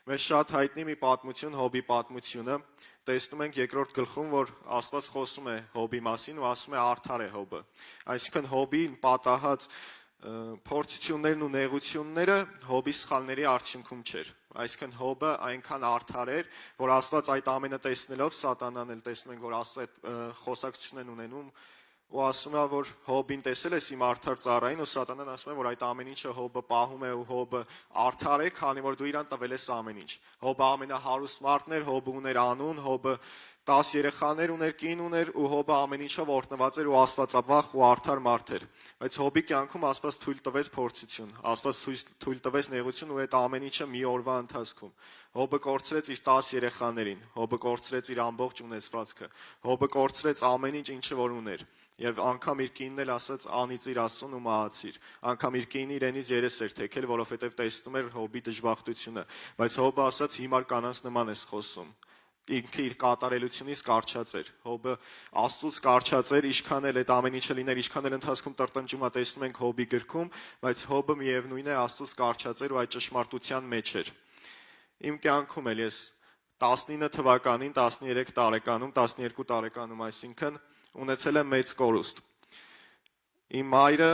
Մեզ շատ հայտնի մի պատմություն, Հոբի պատմությունը, տեսնում ենք երկրորդ գլխում, որ Աստված խոսում է Հոբի մասին ու ասում է արդար է Հոբը։ Այսինքն Հոբին պատահած փորձություններն ու նեղությունները Հոբի սխալների արդյունքում չէր։ Այսինքն Հոբը այնքան արդար էր, որ Աստված այդ ամենը տեսնելով, Սատանան էլ տեսնում ենք, որ Աստծո հետ խոսակցություն են ունենում ու ասում է, որ Հոբին տեսել ես իմ արդար ծառային, ու Սատանան ասում է, որ այդ ամեն ինչը Հոբը պահում է ու Հոբը արդար է, քանի որ դու իրան տվել ես ամեն ինչ։ Հոբը ամենահարուստ մարդն էր, Հոբը ուներ անուն, Հոբը 10 երեխաներ ուներ, կին ուներ ու Հոբը ամեն ինչով օրհնված էր ու աստվածավախ ու արդար մարդ էր։ Բայց Հոբի կյանքում Աստված թույլ տվեց փորձություն, Աստված թույլ տվեց նեղություն ու այդ ամեն ինչը մի օրվա ընթացքում։ Հոբը կորցրեց իր 10 երեխաներին, Հոբը կորցրեց իր ամբողջ ունեցվածքը, Հոբը կորցրեց ամեն ինչ, ինչը որ ուներ։ Եվ անգամ իր կինն էլ ասաց անիծիր Աստծուն ու մահացիր։ Անգամ իր կինը իրենից երես էր թեքել, որովհետև տեսնում էր Հոբի դժբախտությունը։ Բայց Հոբը ասաց հիմար կանանց նման ես խոսում։ Ինքը իր կատարելությունից կարճած էր։ Հոբը Աստծուց կարճած էր, ինչքան էլ այդ ամեն ինչը լիներ, ինչքան էլ ընթացքում տրտնջում է տեսնում ենք Հոբի գրքում, բայց Հոբը միևնույն է Աստծուց կարճած էր ու այդ ճշմարտության մեջ էր։ Իմ կյանքում էլ ես 19 թվականին 13 տարեկանում, 12 տարեկանում, այսինքն ունեցել եմ մեծ կորուստ։ Իմ մայրը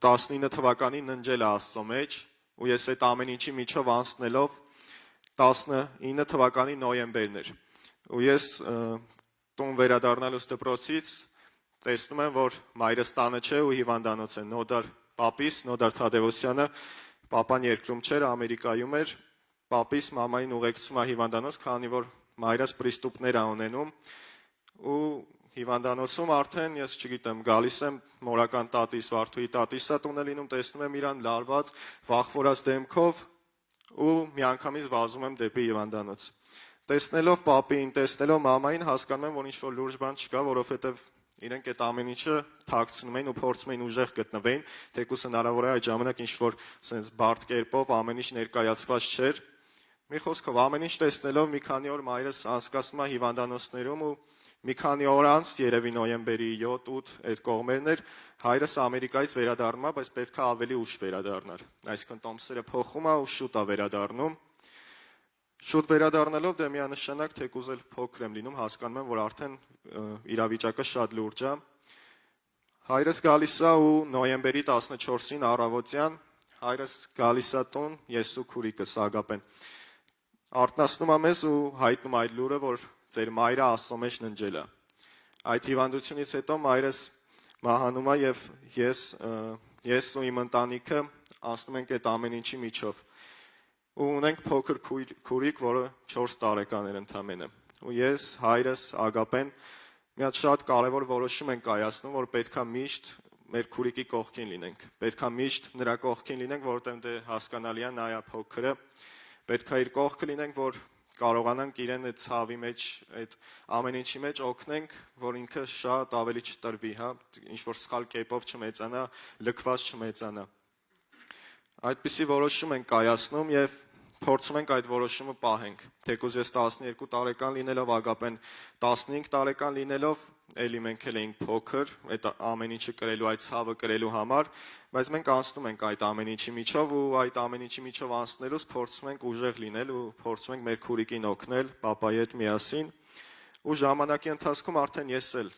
19 թվականին ննջել է Աստծո մեջ ու ես այդ ամեն ինչի միջով անցնելով 19 թվականի նոյեմբերն էր ու ես տուն վերադառնալուց դպրոցից տեսնում եմ, որ մայրս տանը չէ ու հիվանդանոց է։ Նոդար պապիս, Նոդար Թադևոսյանը, պապան երկրում չէր, Ամերիկայում էր, պապիս մամային ուղեկցում է հիվանդանոց, քանի որ մայրս պրիստուպներ է ունենում ու հիվանդանոցում արդեն ես չգիտեմ, գալիս եմ մորական տատիս, Վարդուհի տատիսա տուն է լինում, տեսնում եմ իրան լարված, վախվորած դեմքով ու միանգամից վազում եմ դեպի հիվանդանոց։ Տեսնելով պապին, տեսնելով մամային հասկանում եմ, որ ինչ-որ լուրջ բան չկա, որովհետև իրենք այդ ամեն ինչը թաքցնում էին ու փորձում էին ուժեղ գտնվեին, թեկուզ հնարավոր է այդ ժամանակ ինչ-որ sense բարդ կերպով ամեն ինչ ներկայացված չէր։ Մի խոսքով ամեն ինչ տեսնելով մի քանի օր մայրս անցկացնում է հիվանդանոցներում ու մի քանի օր անց, երևի նոյեմբերի 7-8 այդ կողմերն էր, հայրս Ամերիկայից վերադառնում է, բայց պետք է ավելի ուշ վերադառնար։ Այսինքն տոմսերը փոխում է ու շուտ է վերադառնում։ Շուտ վերադառնալով դե միանշանակ թեկուզ էլ փոքր եմ լինում, հասկանում եմ, որ արդեն իրավիճակը շատ լուրջ է։ Հայրս գալիս է ու նոյեմբերի 14-ին առավոտյան հայրս գալիս է տուն, ես ու քուրիկս Ագապեն։ Արթնացնում է մեզ ու հայտնում այդ լուրը, որ ձեր մայրը Աստծո մեջ ննջել է։ Այդ հիվանդությունից հետո մայրս մահանում է եւ ես ու իմ ընտանիքը անցնում ենք այդ ամեն ինչի միջով։ Ու ունենք փոքր քուրիկ, որը 4 տարեկան էր ընդամենը։ Ու ես, հայրս, Ագապեն մի հատ շատ կարևոր որոշում ենք կայացնում, որ պետքա միշտ մեր քուրիկի կողքին լինենք։ Պետքա միշտ նրա կողքին լինենք, որովհետեւ դե հասկանալի է նա է փոքրը։ Պետքա իր կողքը լինենք, որ կարողանանք իրեն այդ ցավի մեջ, այդ ամեն ինչի մեջ օգնենք, որ ինքը շատ ավելի չտրվի, հա, ինչ որ սխալ կերպով չմեծանա, լքված չմեծանա։ Այդպիսի որոշում ենք կայացնում եւ փորձում ենք այդ որոշումը պահենք։ Թեկուզ ես 12 տարեկան լինելով, Ագապեն 15 տարեկան լինելով, էլի մենք էլ էինք փոքր, այդ ամեն ինչը կրելու, այդ ցավը կրելու համար, բայց մենք անցնում ենք այդ ամեն ինչի միջով ու այդ ամեն ինչի միջով անցնելուց փորձում ենք ուժեղ լինել ու փորձում ենք մեր քուրիկին օգնել, պապայի հետ միասին։ Ու ժամանակի ընթացքում արդեն ես էլ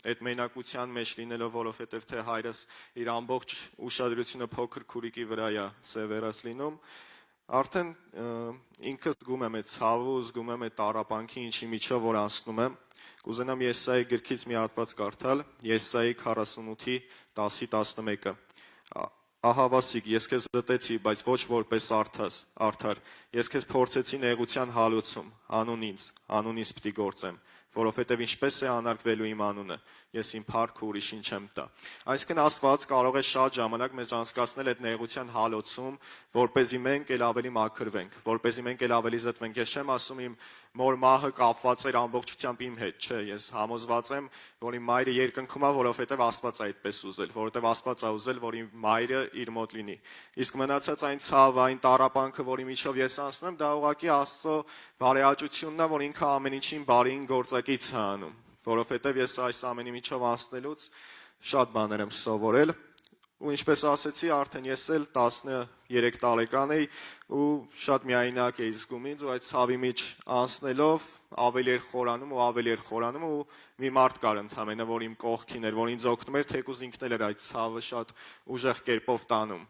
այդ մենակության մեջ լինելով, որովհետև թե հայրս իր ամբողջ ուշադրությունը փոքր քուրիկի վրա է սևեռած լինում, արդեն ինքը զգում եմ այդ ցավը, զգում եմ այդ տառապանքի ինչի միջով որ անցնում եմ։ Կուզենամ Եսայի գրքից մի հատված կարդալ, Եսայի 48-ի 10-11-ը։ Ահավասիկ, ես քեզ զտեցի, բայց ոչ որպես արդար։ Ես քեզ փորձեցի նեղության հալոցում, անունից պիտի գործեմ, որովհետև ինչպես է անարգվելու իմ անունը, ես իմ փառքը ուրիշին չեմ տա։ Այսինքն Աստված կարող է շատ ժամանակ մեզ անցկացնել այդ նեղության հալոցում, որպեսզի մենք էլ ավելի մաքրվենք, որպեսզի մենք էլ ավելի զտվենք։ Ես չեմ ասում իմ մոր մահը կապված էր ամբողջությամբ իմ հետ, չէ, ես համոզված եմ, որ իմ մայրը երկնքում է, որովհետև Աստված է այդպես ուզել, որովհետև Աստված է ուզել, որ իմ մայրը իր մոտ լինի։ Իսկ մնացած այն ցավը, այն տառապանքը, որի միջով ես անցնում եմ, դա ուղղակի Աստծո բարեհաճությունն է, որ ինքը ամեն ինչին բարին գործակից է անում, որովհետև ես այս ամենի միջով անցնելուց շատ բաներ եմ սովորել ու ինչպես ասեցի, արդեն ես էլ 13 տարեկան էի ու շատ միայնակ էի զգում ինձ, ու այդ ցավի միջ անցնելով ավելի էր խորանում ու մի մարդ կար ընդամենը, որ իմ կողքին էր, որ ինձ օգնում էր, թեկուզ ինքն էլ էր այդ ցավը շատ ուժեղ կերպով տանում։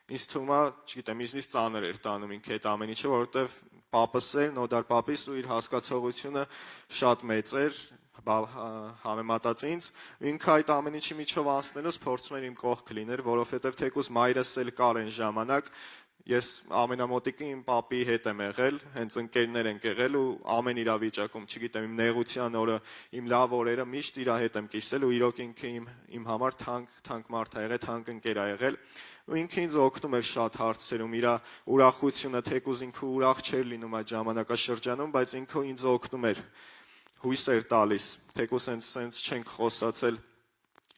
Ինձ թվում է, չգիտեմ, ինձնից ծանր էր տանում ինքը այդ ամեն ինչը, որովհետև պապս էր, նոդար պապիս, ու իր հասկացողությունը շատ մեծ էր, համեմատած ինձ, ինքը այդ ամեն ինչի միջով անցնելուց փորձում էր իմ կողքը լինել, որովհետև թեկուզ մայրս էլ կար այն ժամանակ, ես ամենամոտիկը իմ պապի հետ եմ եղել, հենց ընկերներ ենք եղել ու ամեն իրավիճակում, չգիտեմ, իմ նեղության օրը, իմ լավ օրերը միշտ իր հետ եմ կիսել ու իրոք ինքը իմ համար թանկ մարդ ա եղել, թանկ ընկեր ա եղել, ու ինքը ինձ օգնում էր շատ հարցերում, իր ուրախությունը, թեկուզ ինքը ուրախ չէր լինում այդ ժամանակաշրջանում, բայց ինքը ինձ օգնում էր, հույս էր տալիս, թեկուզ հենց չենք խոսացել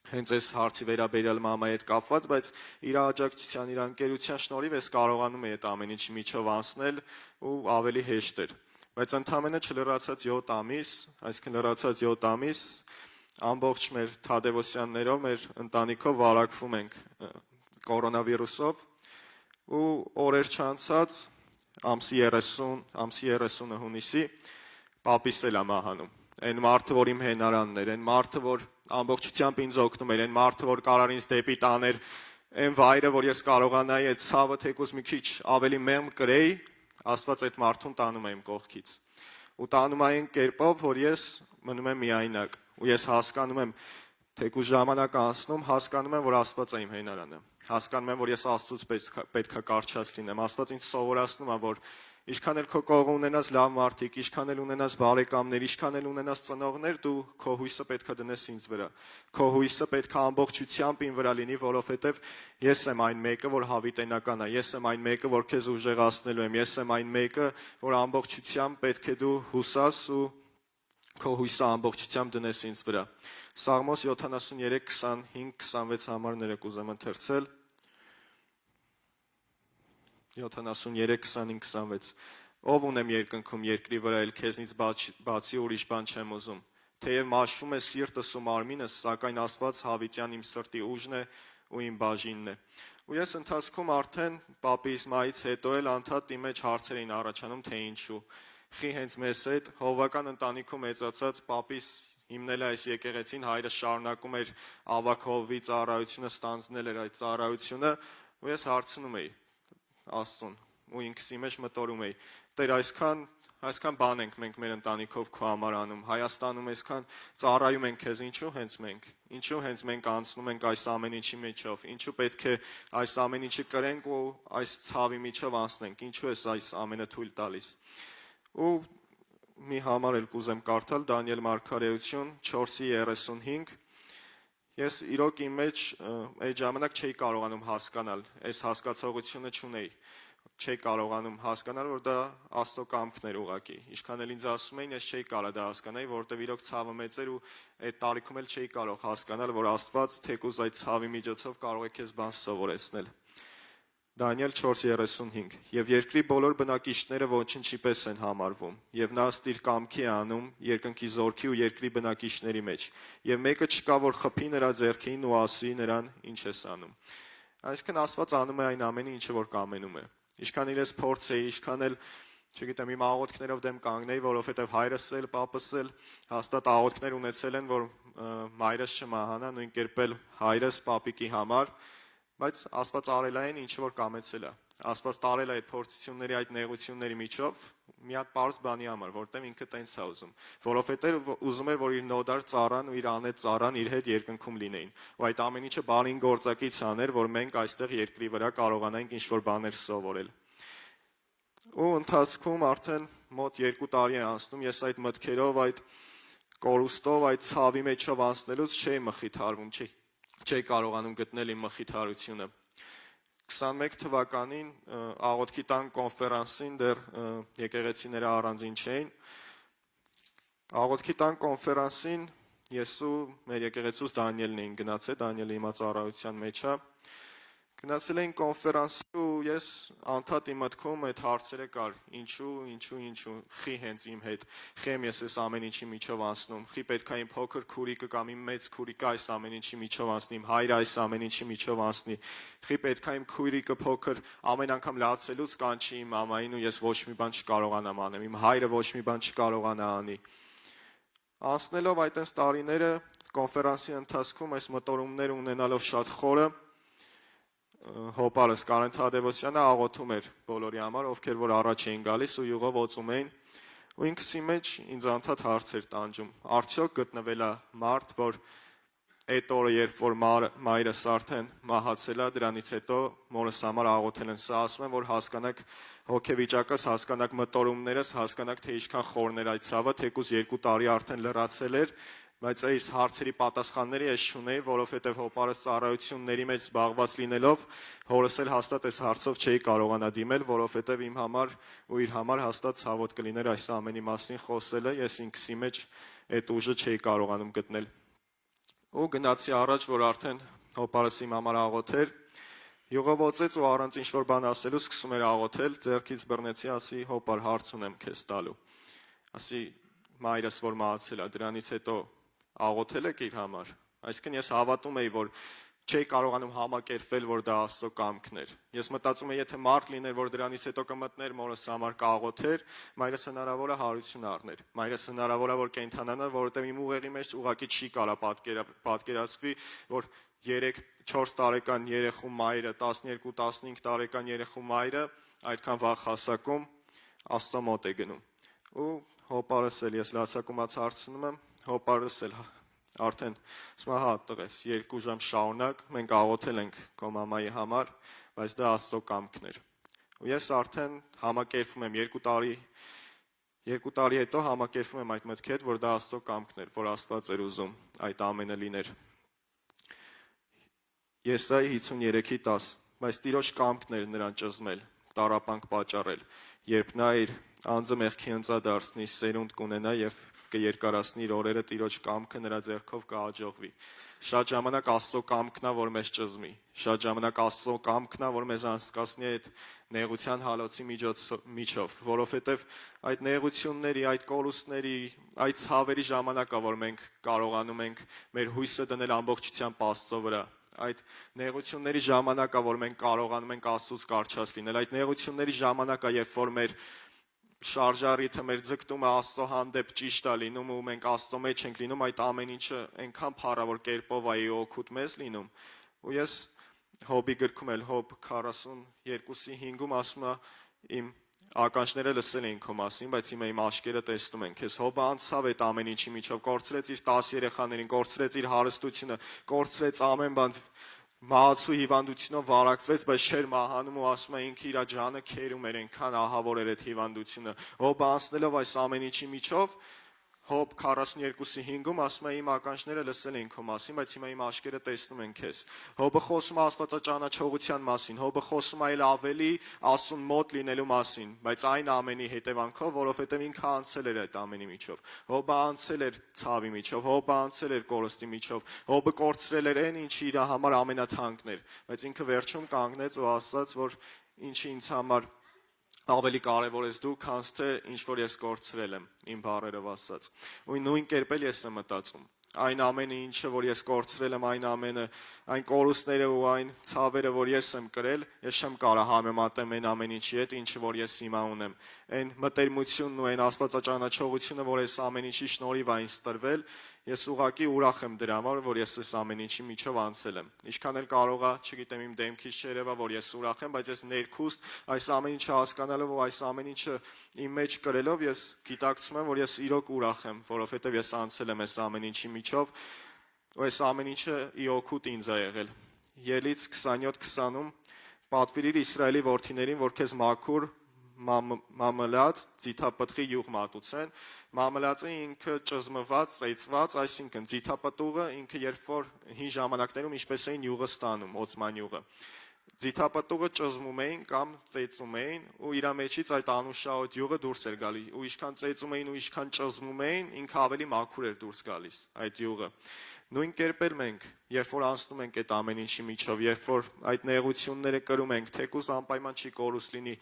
հենց այս հարցի վերաբերյալ մամայի հետ կապված, բայց իր աջակցության, իր ընկերության շնորհիվ ես կարողանում էի այդ ամեն ինչի միջով անցնել ու ավելի հեշտ էր։ Բայց ընդամենը չլրացած 7 ամիս, այսինքն լրացած 7 ամիս ամբողջ մեր Թադևոսյաններով, մեր ընտանիքով վարակվում ենք կորոնավիրուսով ու օրեր չանցած ամսի 30-ը հունիսի պապիս էլ ա մահանում։ Այն մարդը, որ իմ հենարանն էր, այն մարդը, որ ամբողջությամբ ինձ օգնում էր, այն մարդը, որ կարող ինձ դեպի տաներ, այն վայրը, որ ես կարողանայի այդ ցավը թեկուզ մի քիչ ավելի մեղմ կրեի, Աստված այդ մարդուն տանում է իմ կողքից։ Ու տանում է այն կերպով, որ ես մնում եմ միայնակ, ու ես հասկանում եմ, թեկուզ ժամանակ անցնում, հասկանում եմ, որ Աստված է իմ հենարանը։ Հասկանում եմ, որ ես Աստծուց պետք է կառչած լինեմ։ Աստված ինձ սովորացնում է, որ ինչքան էլ քո կողը ունենաս լավ մարդիկ, ինչքան էլ ունենաս բարեկամներ, ինչքան էլ ունենաս ծնողներ, դու քո հույսը պետք է դնես ինձ վրա։ Քո հույսը պետք է ամբողջությամբ ին վրա լինի, որովհետև ես եմ այն մեկը, որ հավիտենական է, ես եմ այն մեկը, որ քեզ ուժեղացնելու եմ, ես եմ այն մեկը, որ ամբողջությամբ պետք է դու հուսաս ու քո հույսը ամբողջությամբ դնես ինձ վրա։ Սաղմոս 73:25-26 համարները կուզեմ ընթերցել։ 73:25-26 Ով ունեմ երկնքում երկրի վրա, էլ քեզնից բացի ուրիշ բան չեմ ուզում։ Թեև մաշվում է սիրտս ու մարմինս, սակայն Աստված հավիտյան իմ սրտի ուժն է ու իմ բաժինն է։ Ու ես ընթացքում արդեն պապիս մահից հետո էլ անդադ իմ մեջ հարցեր էին առաջանում, թե ինչու։ Խի հենց մեզ հետ հովվական ընտանիքում մեծացած պապիս հիմնել այս եկեղեցին, հայրս շարունակում էր ավագ հովվի ծառայությունը, ստանձնել էր այդ ծառայությունը, ու ես հարցնում էի Աստծուն ու ինքս իմ մեջ մտորում էի. Տեր, այսքան բան ենք մենք մեր ընտանիքով քո համար անում, Հայաստանում այսքան ծառայում ենք քեզ, ինչու հենց մենք անցնում ենք այս ամեն ինչի միջով, ինչու պետք է այս ամեն ինչը կրենք ու այս ցավի միջով անցնենք, ինչու ես այս ամենը թույլ տալիս։ Ու մի համար էլ կուզեմ կարդալ Դանիել Մարգարեություն 4:35 Ես իրոք իմ մեջ այդ ժամանակ չէի կարողանում հասկանալ, այս հասկացողությունը չունեի, չէի կարողանում հասկանալ, որ դա Աստծո կամքն էր ուղղակի։ Ինչքան էլ ինձ ասում էին, ես չէի կարող դա հասկանալ, որովհետև իրոք ցավը մեծ էր ու այդ տարիքում էլ չէի կարող հասկանալ, որ Աստված թեկուզ այդ ցավի միջոցով կարող է քեզ բան սովորեցնել։ Դանիել 4:35 Եվ երկրի բոլոր բնակիչները ոչնչի պես են համարվում, եւ նա ըստ իր կամքի է անում երկնքի զորքի ու երկրի բնակիչների մեջ, եւ մեկը չկա, որ խփի նրա ձեռքին ու ասի նրան ինչ ես անում։ Այսինքն Աստված անում է այն ամենը, ինչը որ կամենում է։ Ինչքան իրես փորձ է, ինչքան էլ չգիտեմ, իմ աղոթքներով դեմ կանգնեի, որովհետև հայրս էլ, պապս էլ հաստատ աղոթքներ ունեցել են, որ մայրս չմահանա, նույն կերպ էլ հայրս, պապիկի համար, բայց Աստված արել է այն, ինչը որ կամեցել է։ Աստված տարել է այդ փորձությունների, այդ նեղությունների միջով մի հատ պարզ բանի համար, որտեղ ինքը տենց է ուզում, որովհետև ուզում էր, որ իր նոդար ծառան ու իր անետ ծառան իր հետ երկնքում լինեին։ Ու այդ ամեն ինչը բարին գործակից աներ, որ մենք այստեղ երկրի վրա կարողանանք ինչ-որ բաներ սովորել։ Ու ընթացքում արդեն մոտ 2 տարի է անցնում, ես այդ մտքերով, այդ կորուստով, այդ ցավի մեջով անցնելուց չէի մխիթարվում, չէի կարողանում գտնել իմ մխիթարությունը։ 21 թվականին աղոթքի տան կոնֆերանսին դեռ եկեղեցիները առանձին չէին։ Աղոթքի տան կոնֆերանսին ես ու մեր եկեղեցուց Դանիելն էին գնացել, Դանիելը հիմա ծառայության մեջ է։ Գնացել էին կոնֆերանսի ու ես անդադ իմ մտքում այդ հարցերը կար. ինչու, խի հենց իմ հետ, խեմ ես այս ամեն ինչի միջով անցնում, խի պետք է իմ փոքր քուրիկը կամ իմ մեծ քուրիկը այս ամեն ինչի միջով անցնի, իմ հայրը այս ամեն ինչի միջով անցնի, խի պետք է իմ քուրիկը փոքր ամեն անգամ լացելուց կանչի իմ մամային ու ես ոչ մի բան չկարողանամ անեմ, իմ հայրը ոչ մի բան չկարողանա անի։ Անցնելով այդ այս տարիները կոնֆերանսի ընթացքում այս մտորումները ունենալով շատ խորը հոպարս Կարեն Թադևոսյանը աղոթում էր բոլորի համար, ովքեր որ առաջ էին գալիս ու յուղով օծում էին, ու ինքսի մեջ ինձ անդադ հարց էր տանջում. արդյոք գտնվել է մարդ, որ այդ օրը, երբ որ մայրս արդեն մահացել է, դրանից հետո մորս համար աղոթել են, սա ասում եմ, որ հասկանաք հոգեվիճակս, հասկանաք մտորումներս, հասկանաք թե ինչքան խորն էր այդ ցավը, թեկուզ 2 տարի արդեն լրացել էր, բայց այս հարցերի պատասխանները ես չունեի, որովհետև հոպարս ծառայությունների մեջ զբաղված լինելով, հորս էլ հաստատ այս հարցով չէի կարողանա դիմել, որովհետև իմ համար ու իր համար հաստատ ցավոտ կլիներ այս ամենի մասին խոսելը, ես ինքսի մեջ այդ ուժը չէի կարողանում գտնել։ Ու գնացի առաջ, որ արդեն հոպարս իմ համար աղոթեր, յուղով օծեց ու առանց ինչ-որ բան ասելու սկսում էր աղոթել, ձեռքից բռնեցի, ասի հոպար հարց ունեմ քեզ տալու, ասի մայրս որ մահացել է, դրանից հետո աղոթել եք իր համար, այսինքն ես հավատում էի, որ չէի կարողանում համակերպվել, որ դա Աստծո կամքն էր, ես մտածում էի, եթե մարդ լիներ, որ դրանից հետո կմտներ մորս համար կաղոթեր, մայրս հնարավոր է հարություն առներ, մայրս հնարավոր է, որ կենդանանա, որովհետև իմ ուղեղի մեջ ուղղակի չի կարա պատկերացվի, որ 3-4 տարեկան երեխու մայրը, 12-15 տարեկան երեխու մայրը այդքան վաղ հասակում Աստծո մոտ է գնում, ու հոպարս էլ ես լացակումած հարցնում եմ, հոպարս էլ արդեն ասում է հա տղես 2 ժամ շարունակ մենք աղոթել ենք քո մամայի համար, բայց դա Աստծո կամքն էր։ Ու ես արդեն համակերպվում եմ 2 տարի հետո համակերպվում եմ այդ մտքի հետ, որ դա Աստծո կամքն էր, որ Աստված էր ուզում այդ ամենը լիներ։ Եսայի 53:10, բայց Տիրոջ կամքն էր նրան ճզմել, տառապանք պատճառել, երբ նա իր անձը մեղքի ընծա դարձնի, սերունդ կունենա եւ կերկարացնի իր օրերը, Տիրոջ կամքը նրա ձեռքով կհաջողվի։ Շատ ժամանակ Աստծո կամքն է, որ մեզ ճզմի, շատ ժամանակ Աստծո կամքն է, որ մեզ անցկացնի այդ նեղության հալոցի միջով, որովհետև այդ նեղությունների, այդ կորուստների, այդ ցավերի ժամանակ է, որ մենք կարողանում ենք մեր հույսը դնել ամբողջությամբ Աստծո վրա։ Այդ նեղությունների ժամանակ է, որ մենք կարողանում ենք Աստծուց կառչած լինել, այդ նեղությունների ժամանակ է, երբ որ մեր շարժառիթը մեր ձգտումը Աստծո հանդեպ ճիշտ է լինում ու մենք Աստծո մեջ ենք լինում, այդ ամեն ինչը այնքան փառավոր կերպով է օգուտ մեզ լինում։ Ու ես Հոբի գրքում էլ Հոբ 42:5-ում ասում է իմ ականջները լսել էին քո մասին, բայց հիմա իմ աչքերը տեսնում են քեզ։ Հոբը անցավ այդ ամեն ինչի միջով, կորցրեց իր 10 երեխաներին, կորցրեց իր հարստությունը, կորցրեց ամեն բան, մահացու հիվանդությունով վարակվեց, բայց չէր մահանում ու ասում է ինքը իր ջանը քերում էր, այնքան ահավոր էր այդ հիվանդությունը։ Հոբը անցնելով այս ամեն ինչի միջով, Հոբ 42:5-ում ասում է իմ ականջները լսել էին քո մասին, բայց հիմա իմ աչքերը տեսնում են քեզ։ Հոբը խոսում է աստվածաճանաչողության մասին, Հոբը խոսում է այլ ավելի Աստծուն մոտ լինելու մասին, բայց այն ամենի հետևանքով, որովհետև ինքը անցել էր այդ ամենի միջով։ Հոբը անցել էր ցավի միջով, Հոբը անցել էր կորստի միջով, Հոբը կորցրել էր այն, ինչը իր համար ամենաթանկն էր, բայց ինքը վերջում կանգնեց ու ասաց, որ ինչի ինձ համար ավելի կարևոր ես դու, քան թե ինչ որ ես կորցրել եմ, իմ բառերով ասած։ Ու նույն կերպ էլ ես եմ մտածում։ Այն ամենը, ինչը որ ես կորցրել եմ, այն ամենը, այն կորուստները ու այն ցավերը, որ ես եմ կրել, ես չեմ կարող համեմատեմ այն ամեն ինչի հետ, ինչը որ ես հիմա ունեմ։ Այն մտերմությունն ու այն աստվածաճանաչողությունը, որ ես ամեն ինչի շնորհիվ այնց տրվել, ես ուղղակի ուրախ եմ դրա համար, որ ես այս ամեն ինչի միջով անցել եմ։ Ինչքան էլ կարող է, չգիտեմ, իմ դեմքից չերևա, որ ես ուրախ եմ, բայց ես ներքուստ այս ամեն ինչը հասկանալով ու այս ամեն ինչը իմ մեջ կրելով ես գիտակցում եմ, որ ես իրոք ուրախ եմ, որովհետև ես անցել եմ այս ամեն ինչի միջով, ու այս ամեն ինչը ի օգուտ ինձ է եղել։ Ելից 27:20-ում պատվիրիր Իսրայելի որդիներին, որ քեզ մաքուր մամլած ձիթապտղի յուղ մատուցեն։ Մամլածը ինքը ճզմված, ծեծված, այսինքն ձիթապտուղը ինքը երբ որ հին ժամանակներում ինչպես էին յուղը ստանում, օծման յուղը։ Ձիթապտուղը ճզմում էին կամ ծեծում էին ու իր մեջից այդ անուշահոտ յուղը դուրս էր գալիս։ Ու ինչքան ծեծում էին ու ինչքան ճզմում էին, ինքը ավելի մաքուր էր դուրս գալիս այդ յուղը։ Նույն կերպ էլ մենք, երբ որ անցնում ենք այդ ամեն ինչի միջով, երբ որ այդ նեղությունները կրում ենք, թեկուզ անպայման չի կորուս լինի,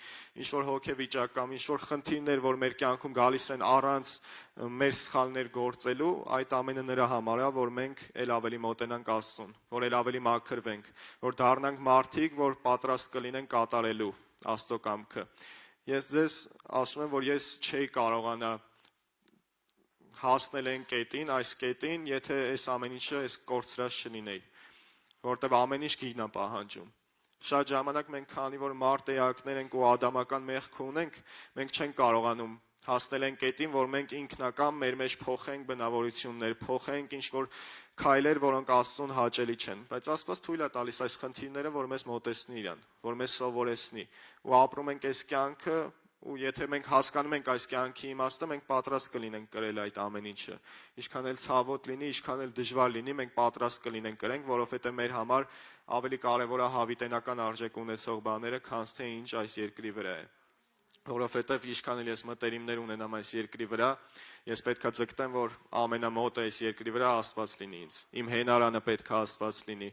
ինչ որ հոգեվիճակ կամ ինչ որ խնդիրներ, որ մեր կյանքում գալիս են առանց մեր սխալներ գործելու, այդ ամենը նրա համար է, որ մենք ել ավելի մոտենանք Աստծուն, որ ել ավելի մաքրվենք, որ դառնանք մարդիկ, որ պատրաստ կլինեն կատարելու Աստծո կամքը։ Ես ձեզ ասում եմ, որ ես չէի կարողանա հասնել են կետին, այս կետին, եթե այս ամեն ինչը այս կորցրած չլինեի, որտեղ ամեն ինչ գինն է պահանջում։ Շատ ժամանակ մենք քանի որ մարտեակներ ենք ու ադամական մեղք ունենք, մենք չենք կարողանում հասնել են կետին, որ մենք ինքնական մեր մեջ փոխենք բնավորություններ, փոխենք ինչ-որ քայլեր, որոնք Աստծուն հաճելի չեն, բայց Աստված թույլ է տալիս այս խնդիրները, որ մեզ մոտեցնի իրան, որ մեզ սովորեցնի ու ապրում ենք այս կյանքը ու եթե մենք հասկանում ենք այս կյանքի իմաստը, մենք պատրաստ կլինենք կրել այդ ամեն ինչը։ Ինչքան էլ ցավոտ լինի, ինչքան էլ դժվար լինի, մենք պատրաստ կլինենք կրենք, որովհետև մեր համար ավելի կարևոր է հավիտենական արժեք ունեցող բաները, քան թե ինչ այս երկրի վրա է։ Որովհետև ինչքան էլ ես մտերիմներ ունենամ այս երկրի վրա, ես պետք է ձգտեմ, որ ամենամոտը այս երկրի վրա Աստված լինի ինձ։ Իմ հենարանը պետք է Աստված լինի,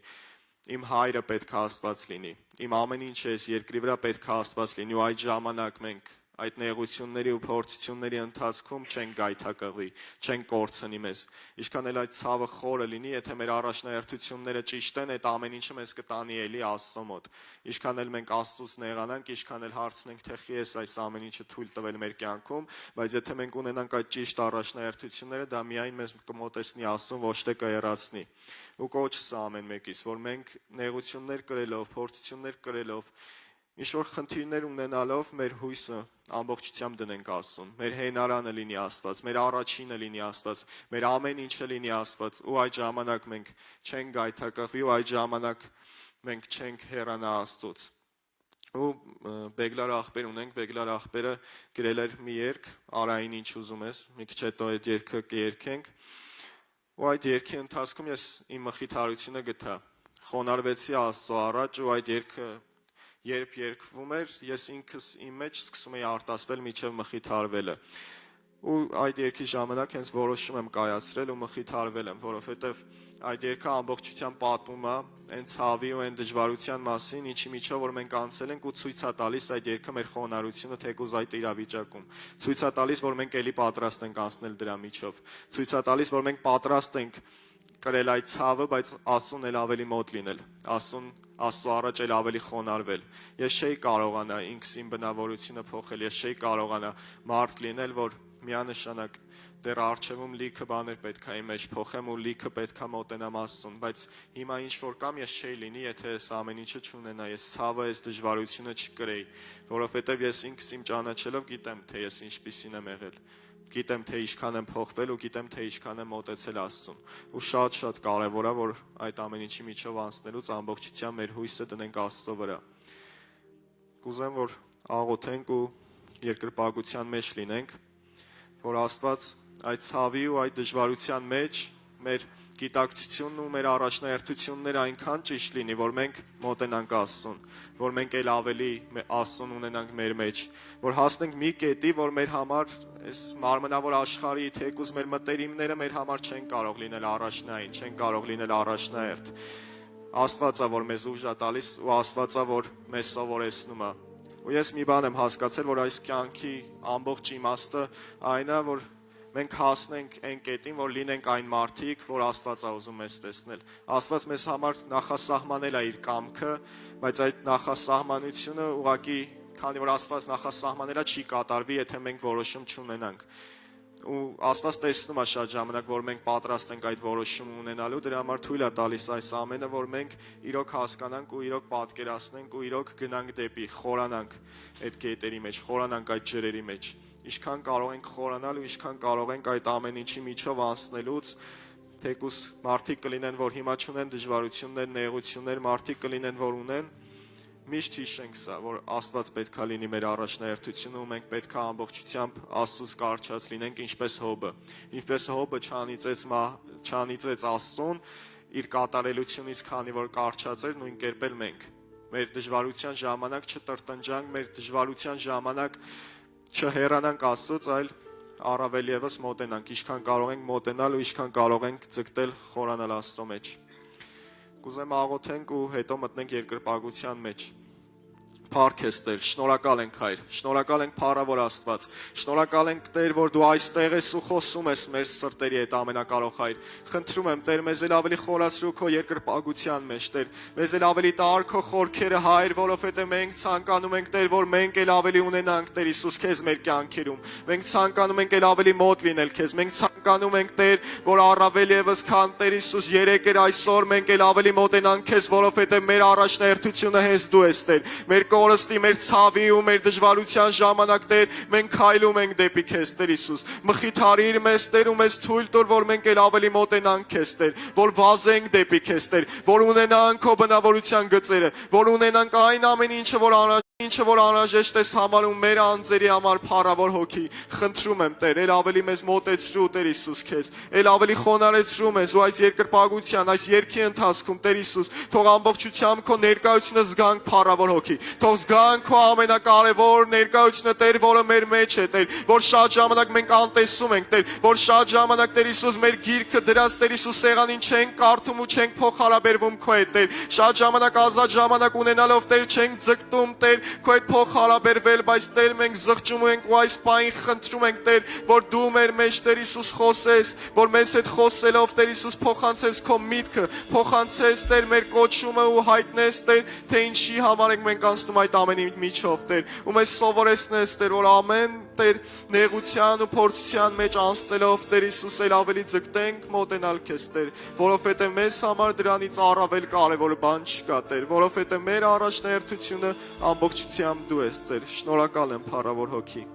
իմ հայրը պետք է Աստված լինի, իմ ամեն ինչը այս երկրի վրա պետք է Աստված լինի ու այդ ժամանակ մենք այդ նեղությունների ու փորձությունների ընթացքում չենք գայթակղվի, չենք կորցնի մեզ։ Ինչքան էլ այդ ցավը խորը լինի, եթե մեր առաջնահերթությունները ճիշտ են, այդ ամեն ինչը մեզ կտանի էլի Աստծո մոտ։ Ինչքան էլ մենք Աստծուց նեղանանք, ինչքան էլ հարցնենք, թե խի ես այս ամեն ինչը թույլ տվել մեր կյանքում, բայց եթե մենք ունենանք այդ ճիշտ առաջնահերթությունները, դա միայն մեզ կմոտեցնի Աստծուն, ոչ թե կհեռացնի։ Ու կոչս ամեն մեկից, որ մենք նեղություններ կրելով, փորձություններ կրելով, ինչ-որ խնդիրներ ունենալով մեր հույսը ամբողջությամբ դնենք Աստծուն, մեր հենարանը լինի Աստված, մեր առաջինը լինի Աստված, մեր ամեն ինչը լինի Աստված, ու այդ ժամանակ մենք չենք գայթակղվի ու այդ ժամանակ մենք չենք հեռանա Աստծուց։ Ու Բեգլար աղբեր ունենք, Բեգլար աղբերը գրել էր մի երգ, Արային ինչ ուզում ես, մի քիչ հետո այդ երգը կերքենք։ Ու այդ երգի ընթացքում ես իմ մխիթարությունը գտա։ Խոնարհվեցի Աստծո առաջ ու այդ երգը երբ երկվում էր, ես ինքս իմ մեջ սկսում էի արտասվել միջև մխիթարվելը։ Ու այդ երգի ժամանակ հենց որոշում եմ կայացրել ու մխիթարվել եմ, որովհետև այդ երգը ամբողջությամբ պատմում է այն ցավի ու այն դժվարության մասին, ինչի միջով որ մենք անցել ենք ու ցույց է տալիս այդ երգը մեր խոնարհությունը թեկուզ այդ իրավիճակում։ Ցույց է տալիս, որ մենք էլի պատրաստ ենք անցնել դրա միջով։ Ցույց է տալիս, որ մենք պատրաստ ենք կրել այդ ցավը, բայց Աստծուն էլ ավելի մոտ լինել, Աստծո առաջ էլ ավելի խոնարհվել։ Ես չէի կարողանա ինքս իմ բնավորությունը փոխել, ես չէի կարողանա մարդ լինել, որ միանշանակ դեռ առջևում լիքը բաներ պետք է իմ մեջ փոխեմ ու լիքը պետք է մոտենամ Աստծուն, բայց հիմա ինչ որ կամ ես չէի լինի, եթե այս ամեն ինչը չունենա, ես ցավը, այս դժվարությունը չկրեի, որովհետև ես ինքս իմ ճանաչելով գիտեմ, թե ես ինչպիսին եմ եղել։ Գիտեմ, թե ինչքան եմ փոխվել ու գիտեմ, թե ինչքան եմ մոտեցել Աստծուն։ Ու շատ կարևոր է, որ այդ ամեն ինչի միջով անցնելուց ամբողջությամբ մեր հույսը դնենք Աստծո վրա։ Կուզեմ, որ աղոթենք ու երկրպագության մեջ լինենք, որ Աստված այդ ցավի ու այդ դժվարության մեջ մեր գիտակցությունն ու մեր առաջնահերթությունները այնքան ճիշտ լինի, որ մենք մոտենանք Աստծուն, որ մենք էլ ավելի Աստծուն ունենանք մեր մեջ, որ հասնենք մի կետի, որ մեր համար այս մարմնավոր աշխարհի թեկուզ մեր մտերիմները մեր համար չեն կարող լինել առաջնային, չեն կարող լինել առաջնահերթ։ Աստվածա, որ մեզ ուժ է տալիս ու Աստվածա, որ մեզ սովորեցնում է։ Ու ես մի բան եմ հասկացել, որ այս կյանքի ամբողջ իմաստը այն է, որ մենք հասնենք այն կետին, որ լինենք այն մարդիկ, որ Աստված է ուզում մեզ տեսնել։ Աստված մեզ համար նախասահմանել է իր կամքը, բայց այդ նախասահմանությունը ուղղակի, քանի որ Աստված նախասահմանել է, չի կատարվի, եթե մենք որոշում չունենանք։ Ու Աստված տեսնում է շատ ժամանակ, որ մենք պատրաստ ենք այդ որոշումը ունենալու, դրա համար թույլ է տալիս այս ամենը, որ մենք իրոք հասկանանք ու իրոք պատկերացնենք ու իրոք գնանք դեպի, խորանանք այդ կետերի մեջ, խորանանք այդ ջրերի մեջ։ Ինչքան կարող ենք խորանալ ու ինչքան կարող ենք այդ ամեն ինչի միջով անցնելուց, թեկուզ մարդիկ կլինեն, որ հիմա չունեն դժվարություններ, նեղություններ, մարդիկ կլինեն, որ ունեն, միշտ հիշենք սա, որ Աստված պետք է լինի մեր առաջնահերթությունը ու մենք պետք է ամբողջությամբ Աստծուց կառչած լինենք, ինչպես Հոբը չանիծեց Աստծուն իր կատարելությունից, քանի որ կառչած էր, նույն կերպ էլ մենք մեր դժվարության ժամանակ չտրտնջանք, մեր դժվարության ժամանակ չհեռանանք Աստծուց, այլ առավել եւս մոտենանք, ինչքան կարող ենք մոտենալ ու ինչքան կարող ենք ձգտել խորանալ Աստծո մեջ։ Կուզեմ աղոթենք ու հետո մտնենք երկրպագության մեջ։ Փառք ես Տեր, շնորհակալ ենք Հայր, շնորհակալ ենք Փառավոր Աստված, շնորհակալ ենք Տեր, որ դու այստեղ ես ու խոսում ես մեր սրտերի հետ ամենակարող Հայր։ Խնդրում եմ Տեր, մեզ էլ ավելի խորացրու քո երկրպագության մեջ Տեր, մեզ էլ ավելի տար քո խորքերը Հայր, որովհետև մենք ցանկանում ենք Տեր, որ մենք էլ ավելի ունենանք Տեր Հիսուս քեզ մեր կյանքերում։ Մենք ցանկանում ենք էլ ավելի մոտ լինել քեզ։ Մենք ցանկանում ենք Տեր, որ առավել եւս քան Տեր Հիսուս երեկ էր այսօր մենք էլ ավելի մոտենանք քեզ, որովհետև մեր առաջնահերթությունը հենց դու ես Տեր։ Մեր կորստի, մեր ցավի ու մեր դժվարության ժամանակ Տեր, մենք քայլում ենք դեպի քեզ Տեր Հիսուս։ Մխիթարիր մեզ Տեր ու մեզ թույլ տուր, որ մենք էլ ավելի մոտենանք քեզ Տեր, որ վազենք դեպի քեզ Տեր, որ ունենանք քո բնավորության գծերը, որ ունենանք այն ամեն ինչը որ անհրաժեշտ ես համարում մեր անձերի համար Փառավոր Հոգի։ Խնդրում եմ Տեր, ել ավելի մեզ մոտեցրու Տեր Հիսուս քեզ, ել ավելի խոնարհեցրու մեզ ու այս երկրպագության, այս երկի ընթացքում Տեր Հիսուս, թող ամբողջությամբ քո ներկայությունը զգանք Փառավոր Հոգի, թող զգանք քո ամենակարևոր ներկայությունը Տեր, որը մեր մեջ է Տեր, որ շատ ժամանակ մենք անտեսում ենք Տեր, որ շատ ժամանակ Տեր Հիսուս մեր գիրքը դրած Տեր Հիսուս սեղանին չենք կարդում ու չենք փոխհարաբերվում քո հետ Տեր, շատ ժամանակ ազատ ժամանակ ունենալով Տեր չենք ձգտում Տեր քո հետ փոխհարաբերվել, բայց Տեր մենք զղջում ենք ու այս պահին խնդրում ենք Տեր, որ դու մեր մեջ Տեր Հիսուս խոսես, որ մեզ հետ խոսելով Տեր Հիսուս փոխանցես քո միտքը, փոխանցես Տեր մեր կոչումը ու հայտնես Տեր, թե ինչի համար ենք մենք անցնում այդ ամենի միջով Տեր, ու մեզ սովորեցնես Տեր, որ ամեն Տեր նեղության ու փորձության մեջ անցնելով Տեր Հիսուս էլ ավելի ձգտենք մոտենալ քեզ Տեր, որովհետև մեզ համար դրանից առավել կարևոր բան չկա Տեր, որովհետև մեր առաջնահերթությունը ամբողջությամբ դու ես Տեր։ Շնորհակալ եմ Փառավոր Հոգի։